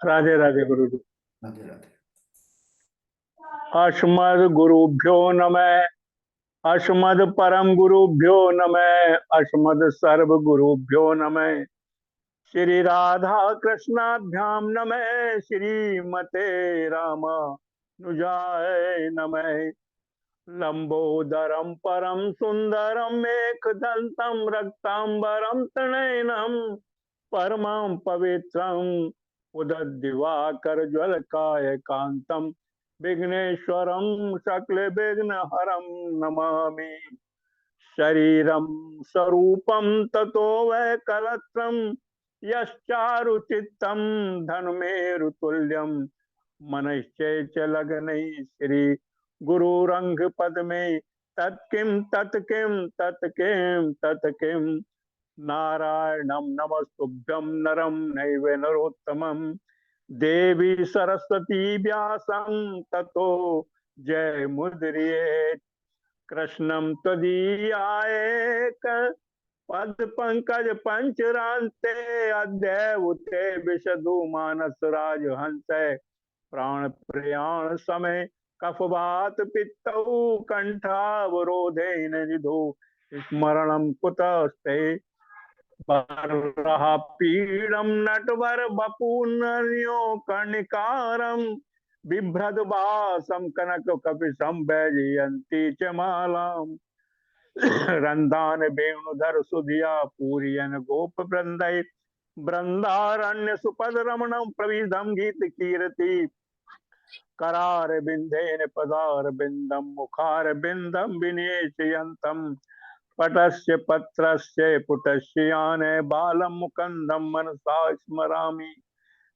राधे राधे गुरु जी। राधे राधे। अस्मद् गुरुभ्यो नमः। अस्मद् परम गुरुभ्यो नमः। अस्मद् सर्व गुरुभ्यो नमः। श्री राधा कृष्णाभ्याम नमः। श्रीमते रामानुजाय नमः। लंबोदरम परम सुंदरम एकदंतम रक्तांबरम तनयनम परमं पवित्रम उदद्दिवाकर ज्वलकाय कांतम विघ्नेश्वरम सकल विघ्न हरम नमामि। शरीरम स्वरूपम ततो वै कलत्रम यश्चारुचित्तम धनुमेरुतुल्यम मनश्चैचलग्नै श्री गुरुरंग पद में तत्किं तत्किं तत्किं तत्किं नारायणं नमस्तुभ्यं नरं नैव नरोत्तमं देवी सरस्वती व्यासं ततो जयमुदीरयेत्। कृष्णं त्वदीयाय पद पंकज पंचरान्ते अद्यैवते विशदु मानस राजहंसे प्राण प्रयाण समय कफवात पित्तौ कंठावरोधेन निधो स्मरणं कुतस्ते बर्हा पीडम नटवर वपुर्न्यो कर्णिकारं बिभ्रद्भासं कनक कपि संवैजयन्ती च मालाम् रंदान वेणुधर सुधिया पूरियन गोप वृंदय वृंदारण्य सुपद रमणं प्रविधम गीत कीर्ति करार बिंदेन पदार बिंदम मुखार बिंदम विनेशयंतम पटस्य पत्रस्य पुटस्य याने बालम मुकंदम मनसा स्मरामि।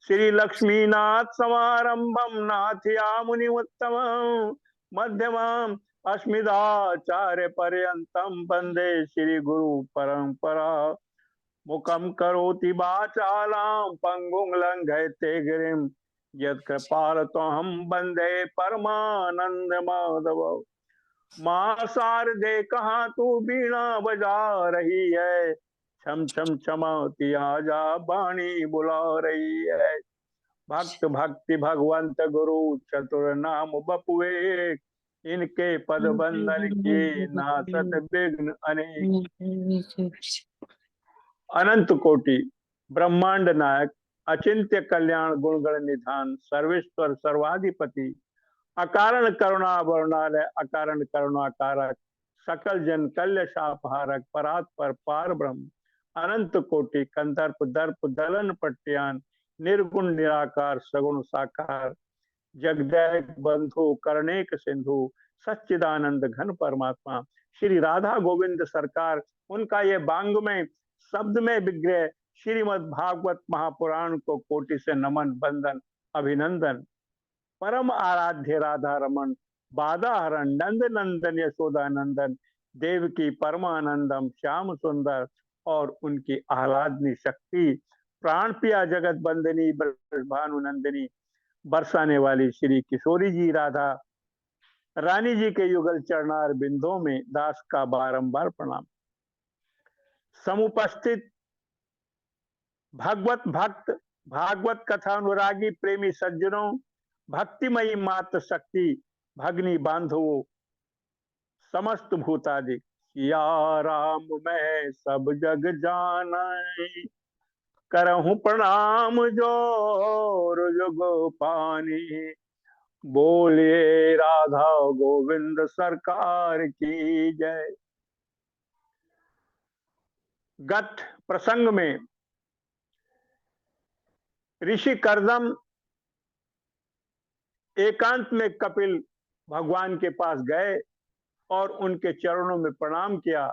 श्री लक्ष्मीनाथ समारंभम नाथयामुनि उत्तमं मध्यमाम् अस्मिदाचार्य पर्यंतम वंदे श्री गुरु परंपरा। मुखम करोति वाचालां पंगुं लंघयते गिरिं यत्कृपालतोऽहं वंदे परमानंद माधव। माँ शारदे कहाँ तू बीणा बजा रही है छम छम छमाती आजा बाणी बुला रही है। भक्त भक्ति भगवंत गुरु चतुर नाम बपुए इनके पद बंदन किए नासत विघ्न अनेक। अनंत कोटि ब्रह्मांड नायक अचिंत्य कल्याण गुणगण निधान सर्वेश्वर सर्वाधिपति अकारण करुणा वर्णालय अकारण करुणा कारक सकल जन कल्य शापहारक परात्पर पार ब्रह्म अनंत कोटि कंदर्प दर्प दलन पट्यान निर्गुण निराकार सगुण साकार जगदैक बंधु कर्णेक सिंधु सच्चिदानंद घन परमात्मा श्री राधा गोविंद सरकार उनका ये बांग में शब्द में विग्रह श्रीमद् भागवत महापुराण को कोटि से नमन बंदन अभिनंदन। परम आराध्य राधा रमन बाधा हरण नंद नंदन यशोदा नंदन देव की परमानंदम श्याम सुंदर और उनकी आह्लादनी शक्ति प्राण पिया जगत बंदनी भानु नंदिनी बरसाने वाली श्री किशोरी जी राधा रानी जी के युगल चरणार बिंदों में दास का बारंबार प्रणाम। समुपस्थित भगवत भक्त भागवत कथा अनुरागी प्रेमी सज्जनों भक्तिमयी मात शक्ति भगनी बांधवों समस्त भूतादि या राम मैं सब जग जाना करहूं प्रणाम जोर जुगो पानी बोलिए राधा गोविंद सरकार की जय। गत प्रसंग में ऋषि कर्दम एकांत में कपिल भगवान के पास गए और उनके चरणों में प्रणाम किया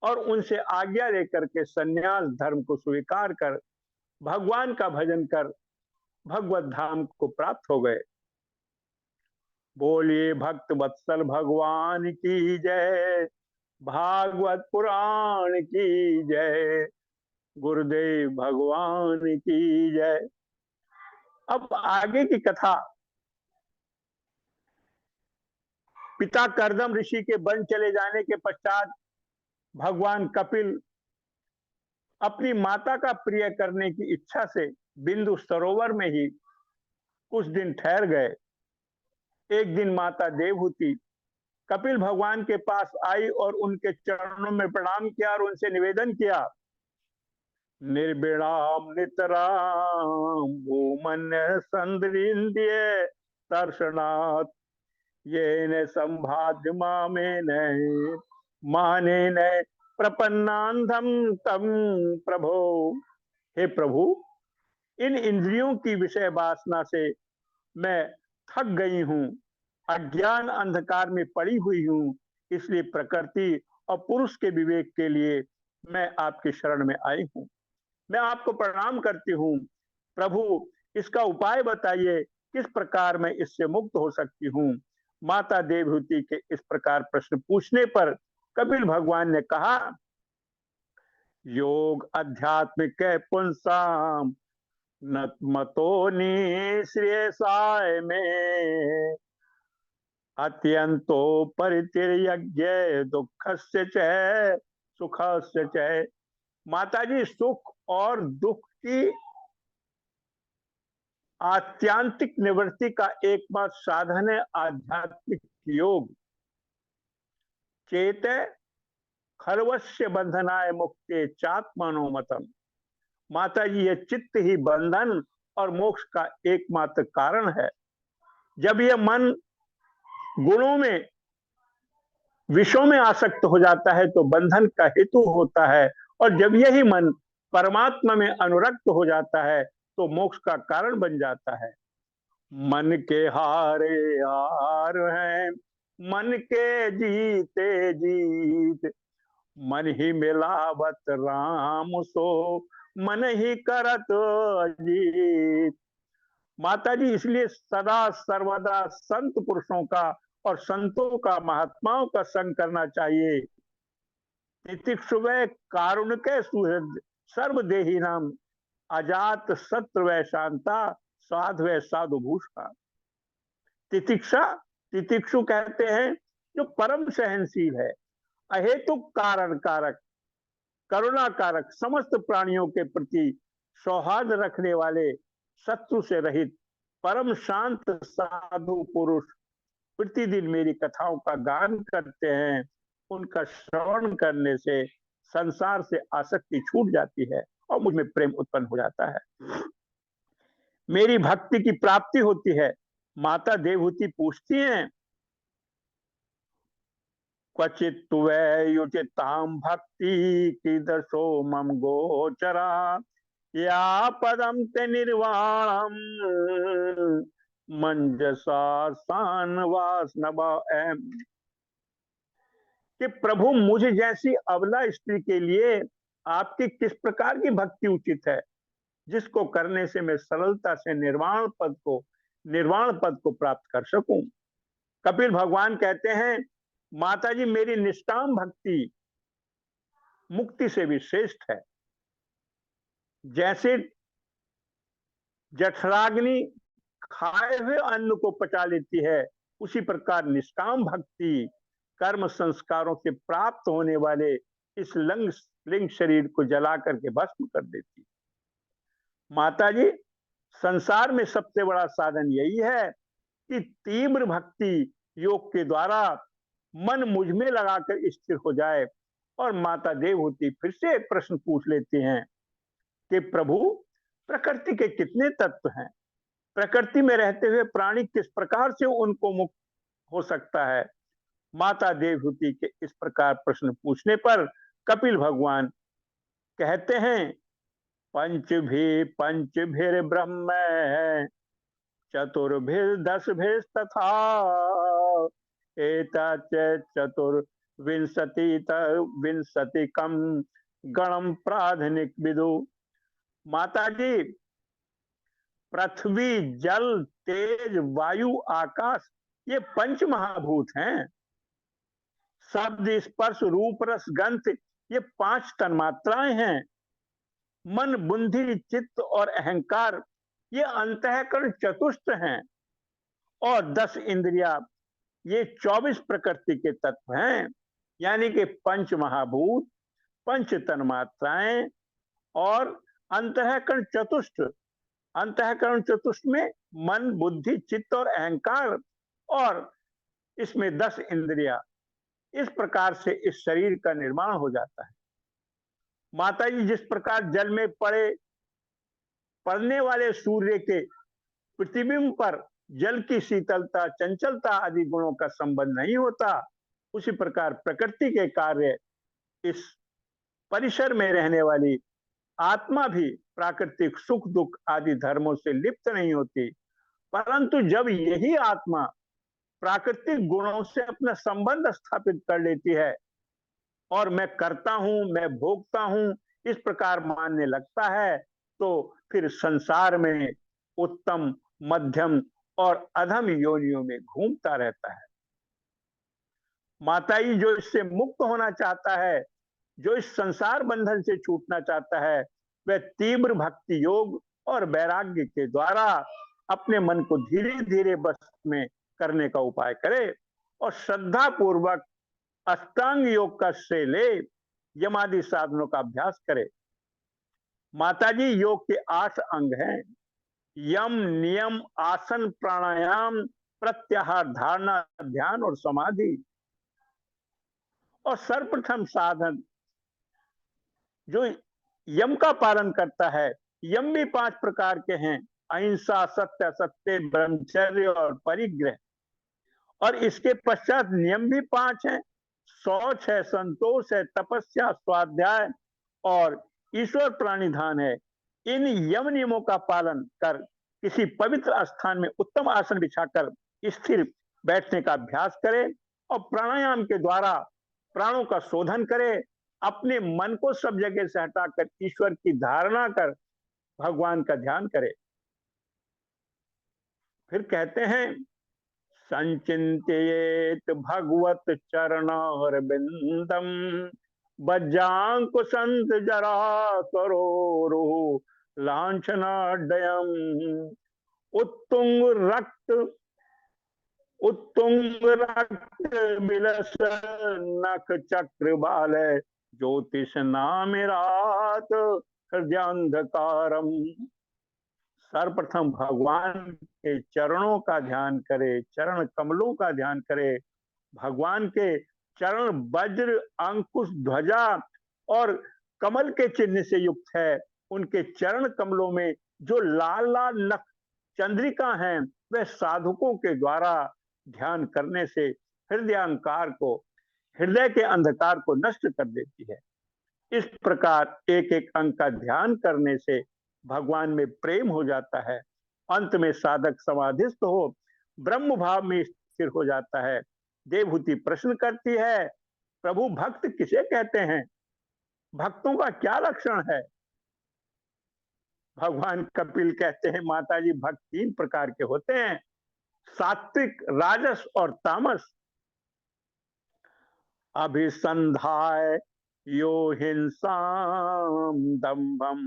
और उनसे आज्ञा लेकर के सन्यास धर्म को स्वीकार कर भगवान का भजन कर भगवत धाम को प्राप्त हो गए। बोलिए भक्त वत्सल भगवान की जय भागवत पुराण की जय गुरुदेव भगवान की जय। अब आगे की कथा पिता कर्दम ऋषि के वन चले जाने के पश्चात भगवान कपिल अपनी माता का प्रिय करने की इच्छा से बिंदु सरोवर में ही कुछ दिन ठहर गए। एक दिन माता देवहूति कपिल भगवान के पास आई और उनके चरणों में प्रणाम किया और उनसे निवेदन किया, निर्विणाम नितराम भूमन्य संद्रिंद्रिय दर्शनात् ये न संभाद्य मामे न माने न प्रपन्नांधम तम प्रभो। हे प्रभु, इन इंद्रियों की विषय वासना से मैं थक गई हूँ, अज्ञान अंधकार में पड़ी हुई हूँ, इसलिए प्रकृति और पुरुष के विवेक के लिए मैं आपकी शरण में आई हूँ। मैं आपको प्रणाम करती हूँ प्रभु, इसका उपाय बताइए, किस प्रकार मैं इससे मुक्त हो सकती हूँ। माता देवहूति के इस प्रकार प्रश्न पूछने पर कपिल भगवान ने कहा, योग अध्यात्मिक पुंसाम न मतो निश्रेयसाय में अत्यंतो परितिर्यज्ञ दुखस्य च सुखस्य च। माताजी, सुख और दुख की आत्यांतिक निवृत्ति का एकमात्र साधन है आध्यात्मिक योग। चेत खर्वस्य बंधनाय मुक्ते चात्मनो मतम। माता जी, यह चित्त ही बंधन और मोक्ष का एकमात्र कारण है। जब यह मन गुणों में विषयों में आसक्त हो जाता है तो बंधन का हेतु होता है, और जब यही मन परमात्मा में अनुरक्त हो जाता है तो मोक्ष का कारण बन जाता है। मन के हारे हार हैं, मन के जीते जीत, मन ही मिलावत राम सो मन ही करत अजीत। माता जी, इसलिए सदा सर्वदा संत पुरुषों का और संतों का, महात्माओं का संग करना चाहिए। तितिक्षुवे कारुणिक सुहृद सर्वदेही नाम अजात सत्र व शांता साधु साधु भूषा। तितिक्षा, तितिक्षु कहते हैं जो परम सहनशील है, अहेतुक कारण कारक, करुणा कारक, समस्त प्राणियों के प्रति सौहार्द रखने वाले, शत्रु से रहित, परम शांत साधु पुरुष प्रतिदिन मेरी कथाओं का गान करते हैं। उनका श्रवण करने से संसार से आसक्ति छूट जाती है और मुझ में प्रेम उत्पन्न हो जाता है, मेरी भक्ति की प्राप्ति होती है। माता देवहूति पूछती हैं, क्वचित युचिताम भक्ति की दशो मम गोचरा या पदम ते निर्वाणम मंजसा सानवास नभा एम। कि प्रभु, मुझे जैसी अबला स्त्री के लिए आपकी किस प्रकार की भक्ति उचित है, जिसको करने से मैं सरलता से निर्वाण पद को प्राप्त कर सकूं। कपिल भगवान कहते हैं, माता जी, मेरी निष्काम भक्ति मुक्ति से भी श्रेष्ठ है। जैसे जठराग्नि खाए हुए अन्न को पचा लेती है, उसी प्रकार निष्काम भक्ति कर्म संस्कारों से प्राप्त होने वाले इस लिंग शरीर को जला करके भस्म कर देती। माता जी, संसार में सबसे बड़ा साधन यही है कि तीव्र भक्ति योग के द्वारा मन मुझ में लगाकर स्थिर हो जाए। और माता देवहूति फिर से प्रश्न पूछ लेती हैं कि प्रभु, प्रकृति के कितने तत्व हैं, प्रकृति में रहते हुए प्राणी किस प्रकार से उनको मुक्त हो सकता है। माता देवहूति के इस प्रकार प्रश्न पूछने पर कपिल भगवान कहते हैं, पंचभिर ब्रह्म चतुर्भिर दशभिर तथा चतुर्विंशतिकम गणम प्राधनिक विदु। माता जी, पृथ्वी, जल, तेज, वायु, आकाश, ये पंच महाभूत हैं। शब्द, स्पर्श, रूप, रस, गंध, ये 5 तन्मात्राएं हैं। मन, बुद्धि, चित्त और अहंकार, ये अंतःकरण चतुष्ट हैं। और 10 इंद्रिया, ये 24 प्रकृति के तत्व हैं। यानी कि पंच महाभूत, पंच तन्मात्राएं और अंतःकरण चतुष्ट, अंतःकरण चतुष्ट में मन, बुद्धि, चित्त और अहंकार, और इसमें 10 इंद्रियां, इस प्रकार से इस शरीर का निर्माण हो जाता है। माता जी, जिस प्रकार जल में पड़ने वाले सूर्य के प्रतिबिंब पर जल की शीतलता, चंचलता आदि गुणों का संबंध नहीं होता, उसी प्रकार प्रकृति के कार्य, इस परिसर में रहने वाली आत्मा भी प्राकृतिक सुख दुख आदि धर्मों से लिप्त नहीं होती। परंतु जब यही आत्मा प्राकृतिक गुणों से अपना संबंध स्थापित कर लेती है और मैं करता हूं, मैं भोगता हूं, इस प्रकार मानने लगता है, तो फिर संसार में उत्तम, मध्यम और अधम योनियों में घूमता रहता है। माताजी, जो इससे मुक्त होना चाहता है, जो इस संसार बंधन से छूटना चाहता है, वह तीव्र भक्ति योग और वैराग्य के द्वारा अपने मन को धीरे धीरे बस में करने का उपाय करे और श्रद्धा पूर्वक अष्टांग योग का श्रेय ले यमादि साधनों का अभ्यास करे। माताजी, योग के 8 अंग हैं: यम, नियम, आसन, प्राणायाम, प्रत्याहार, धारणा, ध्यान और समाधि। और सर्वप्रथम साधन जो यम का पालन करता है, यम भी 5 प्रकार के हैं: अहिंसा, सत्य, सत्य, ब्रह्मचर्य और परिग्रह। और इसके पश्चात नियम भी 5 हैं: शौच है, संतोष है, तपस्या, स्वाध्याय और ईश्वर प्राणिधान है। इन यम नियमों का पालन कर किसी पवित्र स्थान में उत्तम आसन बिछाकर स्थिर बैठने का अभ्यास करे और प्राणायाम के द्वारा प्राणों का शोधन करे। अपने मन को सब जगह से हटाकर ईश्वर की धारणा कर भगवान का ध्यान करे। फिर कहते हैं, संचिंतियेत भगवत चरणारविंदम बज्जांकुशंत जरा करोरु लांछनाडयम उत्तुंग रक्त बिलस नख चक्र बाल ज्योतिष नामिरात हृदयांधकारम। सर्वप्रथम भगवान के चरणों का ध्यान करे, चरण कमलों का ध्यान करे। भगवान के चरण वज्र, अंकुश, ध्वजा और कमल के चिन्ह से युक्त है। उनके चरण कमलों में जो लाल लाल नख चंद्रिका हैं, वह साधकों के द्वारा ध्यान करने से हृदय के अंधकार को नष्ट कर देती है। इस प्रकार एक एक अंग का ध्यान करने से भगवान में प्रेम हो जाता है। अंत में साधक समाधिस्थ हो ब्रह्म भाव में स्थिर हो जाता है। देवहूति प्रश्न करती है, प्रभु भक्त किसे कहते हैं? भक्तों का क्या लक्षण है? भगवान कपिल कहते हैं, माताजी, भक्त 3 प्रकार के होते हैं: सात्विक, राजस और तामस। अभिसंधाय यो हिंसाम दंभम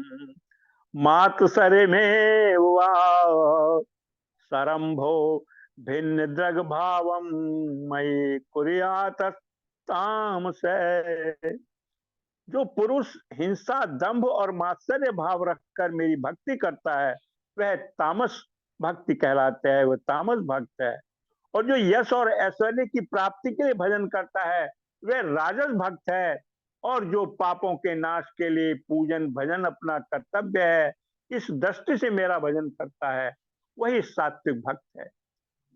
मातसरे में सरंभो भिन्न द्रग भावम मई कुरियात तामस। जो पुरुष हिंसा, दंभ और मात्सर्य भाव रखकर मेरी भक्ति करता है, वह तामस भक्ति कहलाता है, वह तामस भक्त है। और जो यश और ऐश्वर्य की प्राप्ति के लिए भजन करता है, वह राजस भक्त है। और जो पापों के नाश के लिए पूजन भजन अपना कर्तव्य है, इस दृष्टि से मेरा भजन करता है, वही सात्विक भक्त है।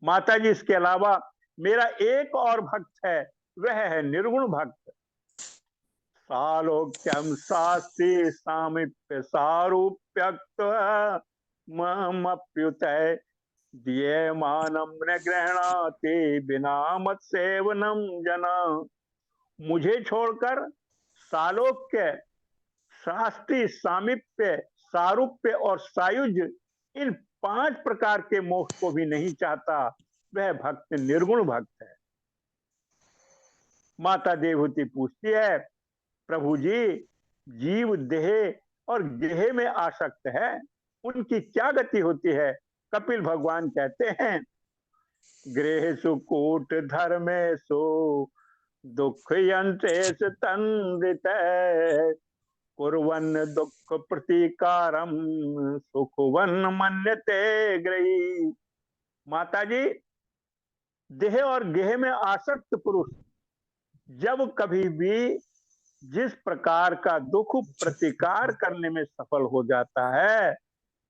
माता जी, इसके अलावा मेरा एक और भक्त है, वह है निर्गुण भक्त। सालोक्यम शास्त्री सामिप्य सारूप्यक्त मप्युत दिए मानम न ग्रहणाते बिना मत सेवनम जना। मुझे छोड़कर सालोक्य, शास्त्री, सामिप्य, सारूप्य और सायुज्य, इन 5 प्रकार के मोक्ष को भी नहीं चाहता, वह भक्त निर्गुण भक्त है। माता देवहूति पूछती है, प्रभु जी, जीव देह और गेह में आसक्त है, उनकी क्या गति होती है? कपिल भगवान कहते हैं, गृहेषु कूट धर्मेषु दुख यंत्रेषु तन्वित कुर्वन् दुःख प्रतीकारम सुखवन मन्यते ग्रही। माता जी, देह और गेह में आसक्त पुरुष जब कभी भी जिस प्रकार का दुख प्रतिकार करने में सफल हो जाता है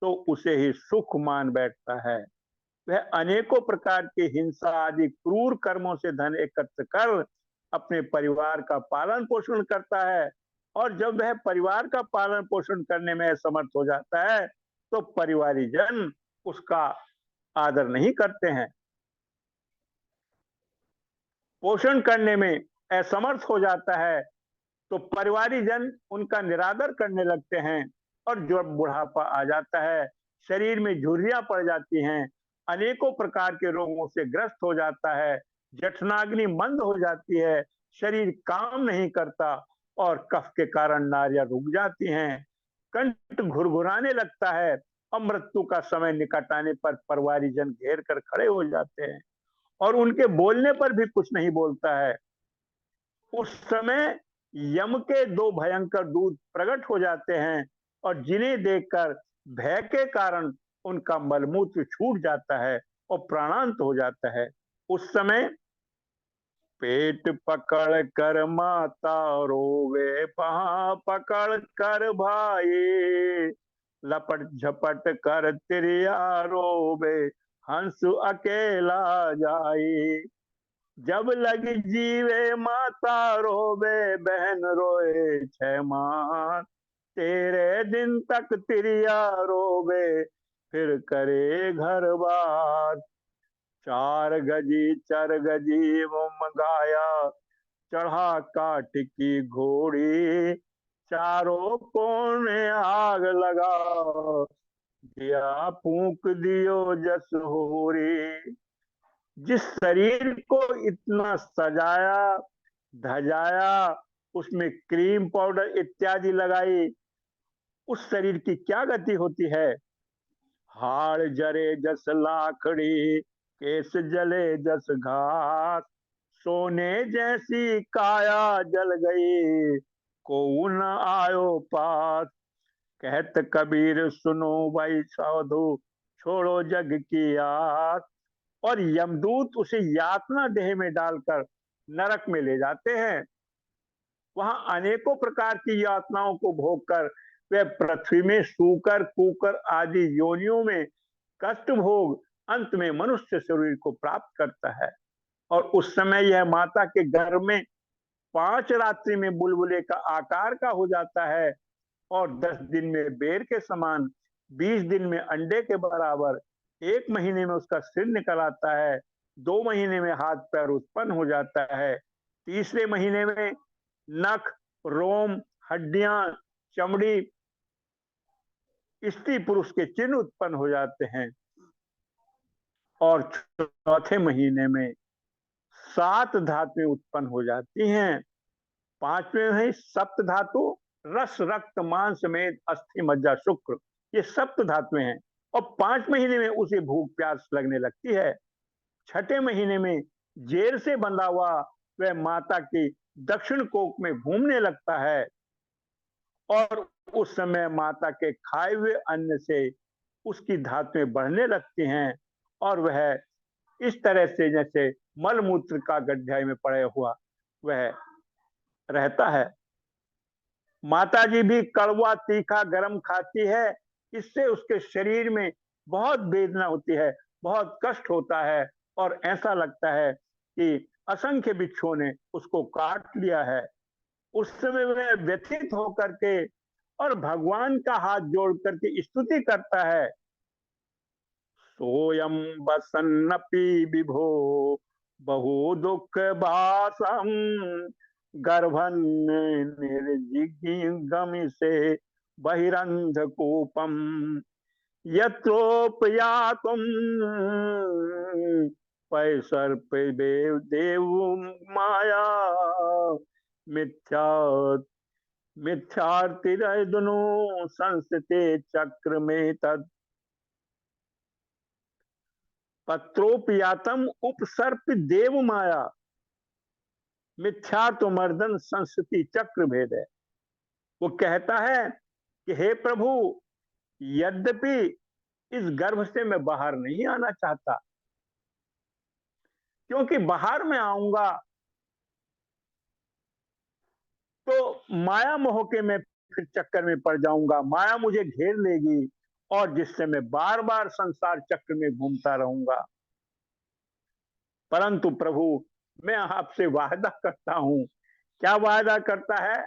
तो उसे ही सुख मान बैठता है। वह अनेकों प्रकार की हिंसा आदि क्रूर कर्मों से धन एकत्र कर अपने परिवार का पालन पोषण करता है, और जब वह परिवार का पालन पोषण करने में असमर्थ हो जाता है तो परिवारी जन उसका आदर नहीं करते हैं। पोषण करने में असमर्थ हो जाता है तो परिवारी जन उनका निरादर करने लगते हैं, और जब बुढ़ापा आ जाता है, शरीर में झुर्रियां पड़ जाती हैं, अनेकों प्रकार के रोगों से ग्रस्त हो जाता है, जठराग्नि मंद हो जाती है, शरीर काम नहीं करता और कफ के कारण नाड़ियां रुक जाती हैं, कंठ घुरघुराने लगता है, और मृत्यु का समय निकट आने पर परिवारी जन घेर कर खड़े हो जाते हैं और उनके बोलने पर भी कुछ नहीं बोलता है। उस समय यम के दो भयंकर दूत प्रकट हो जाते हैं और जिन्हें देखकर भय के कारण उनका मलमूत्र छूट जाता है और प्राणांत हो जाता है। उस समय पेट पकड़ कर माता रोवे, पहा पकड़ कर भाई, लपट झपट कर तिरिया रोवे, हंस अकेला जाई। जब लगी जीवे माता रोवे, बहन रोए 6 माह, तेरे दिन तक तिरिया रोवे, फिर करे घर बार। 4 गजी चर गजी वो मंगाया, चढ़ा काट की घोड़ी, चारों कोने आग लगा, दिया फूंक दियो जस होरी। जिस शरीर को इतना सजाया धजाया, उसमें क्रीम पाउडर इत्यादि लगाई, उस शरीर की क्या गति होती है। हाड़ जरे जस लाखड़ी, केस जले जस घास, सोने जैसी काया जल गई, को न आयो पास। कहत कबीर सुनो भाई साधु, छोड़ो जग की आस। और यमदूत उसे यातना देह में डालकर नरक में ले जाते हैं। वहां अनेकों प्रकार की यातनाओं को भोग कर वह पृथ्वी में सूकर कुकर आदि योनियों में कष्ट भोग अंत में मनुष्य शरीर को प्राप्त करता है। और उस समय यह माता के गर्भ में 5 रात्रि में बुलबुले का आकार का हो जाता है, और 10 दिन में बेर के समान, 20 दिन में अंडे के बराबर, 1 महीने में उसका सिर निकल आता है, 2 महीने में हाथ पैर उत्पन्न हो जाता है, तीसरे महीने में नख, रोम, हड्डियां, चमड़ी, स्त्री पुरुष के चिन्ह उत्पन्न हो जाते हैं, और चौथे महीने में 7 धातुएं उत्पन्न हो जाती हैं। 5वें है सप्त धातु, रस रक्त मांस मेद अस्थि मज्जा शुक्र, ये सप्त धातुएं हैं, और 5 महीने में उसे भूख प्यास लगने लगती है। 6ठे महीने में जेर से बंधा हुआ वह माता की दक्षिण कोख में घूमने लगता है, और उस समय माता के खाए हुए अन्न से उसकी धातुएं बढ़ने लगती हैं, और वह इस तरह से जैसे मलमूत्र का गड्ढे में पड़े हुआ वह रहता है। माता जी भी कड़वा तीखा गरम खाती है, इससे उसके शरीर में बहुत वेदना होती है, बहुत कष्ट होता है, और ऐसा लगता है कि असंख्य बिच्छुओं ने उसको काट लिया है। उस समय वह व्यथित होकर के और भगवान का हाथ जोड़ करके स्तुति करता है, सोयम बसन्नपि विभो बहु दुख बासम, गर्भन निर्जिगम से बहिरंध कूपम, यत्रोपयातुम पैसर्प देव माया, मिथ्या मिथ्यार्थिरदनु संस्ते चक्र में तद, पत्रोपयातम उपसर्प देव माया, मिथ्यात्व मर्दन संस्कृति चक्र भेद है। वो कहता है कि हे प्रभु, यद्यपि इस गर्भ से मैं बाहर नहीं आना चाहता, क्योंकि बाहर मैं आऊंगा तो माया मोह के मैं फिर चक्कर में पड़ जाऊंगा, माया मुझे घेर लेगी और जिससे मैं बार बार संसार चक्र में घूमता रहूंगा। परंतु प्रभु, मैं आपसे वादा करता हूं। क्या वादा करता है?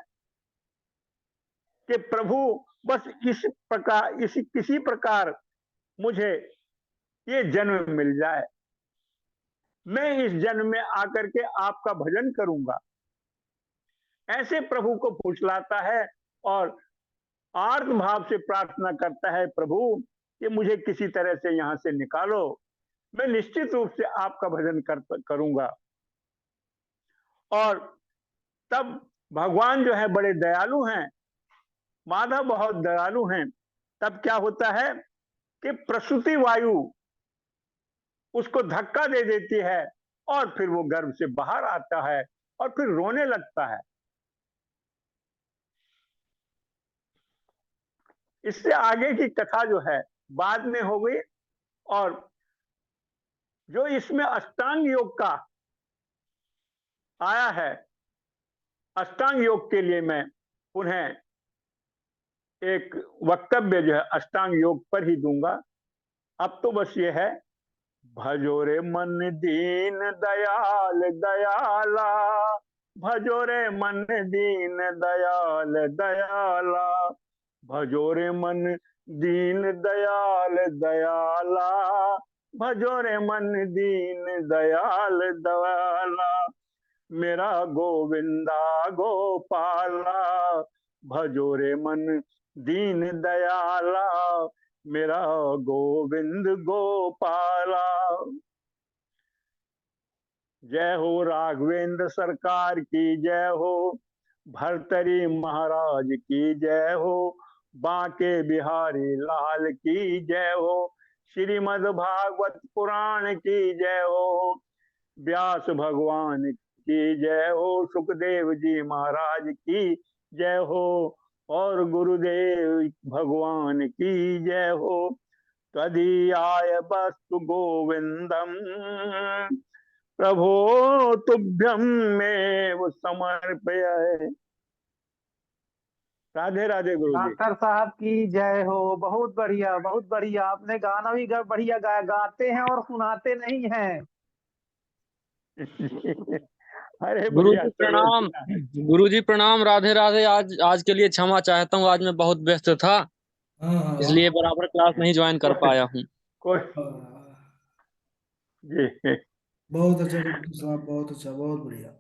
कि प्रभु, बस किसी प्रकार मुझे ये जन्म मिल जाए, मैं इस जन्म में आकर के आपका भजन करूंगा। ऐसे प्रभु को फुसलाता है और आर्त भाव से प्रार्थना करता है, प्रभु कि मुझे किसी तरह से यहां से निकालो, मैं निश्चित रूप से आपका भजन करूंगा। और तब भगवान जो है बड़े दयालु हैं, माधव बहुत दयालु हैं। तब क्या होता है कि प्रसूति वायु उसको धक्का दे देती है और फिर वो गर्भ से बाहर आता है और फिर रोने लगता है। इससे आगे की कथा जो है बाद में हो गई। और जो इसमें अष्टांग योग का आया है, अष्टांग योग के लिए मैं पुनः एक वक्तव्य जो है अष्टांग योग पर ही दूंगा। अब तो बस ये है, भजो रे मन दीन दयाल दयाला, भजो रे मन दीन दयाल दयाला, भजो रे मन दीन दयाल दयाला, भजो रे मन दीन दयाल दयाला, मेरा गोविंदा गोपाला, भजो रे मन दीन दयाला, मेरा गोविंद गोपाला। जय हो राघवेंद्र सरकार की जय हो, भर्तरी महाराज की जय हो, बांके बिहारी लाल की जय हो, श्रीमद् भागवत पुराण की जय हो, व्यास भगवान की जय हो, सुखदेव जी महाराज की जय हो, और गुरुदेव भगवान की जय हो। तदीयाय वस्तु गोविंदम, प्रभो तुभ्यं में समर्पय। राधे राधे गुरु जी। डॉक्टर साहब की जय हो। बहुत बढ़िया, बहुत बढ़िया। आपने गाना भी बढ़िया गाया। गाते हैं और सुनाते नहीं हैं। अरे गुरुजी भैया प्रणाम। गुरुजी प्रणाम। राधे राधे। आज के लिए क्षमा चाहता हूँ, आज मैं बहुत व्यस्त था, इसलिए बराबर क्लास नहीं ज्वाइन कर पाया हूँ। कोई जी। बहुत अच्छा डॉक्टर साहब, बहुत अच्छा, बहुत बढ़िया।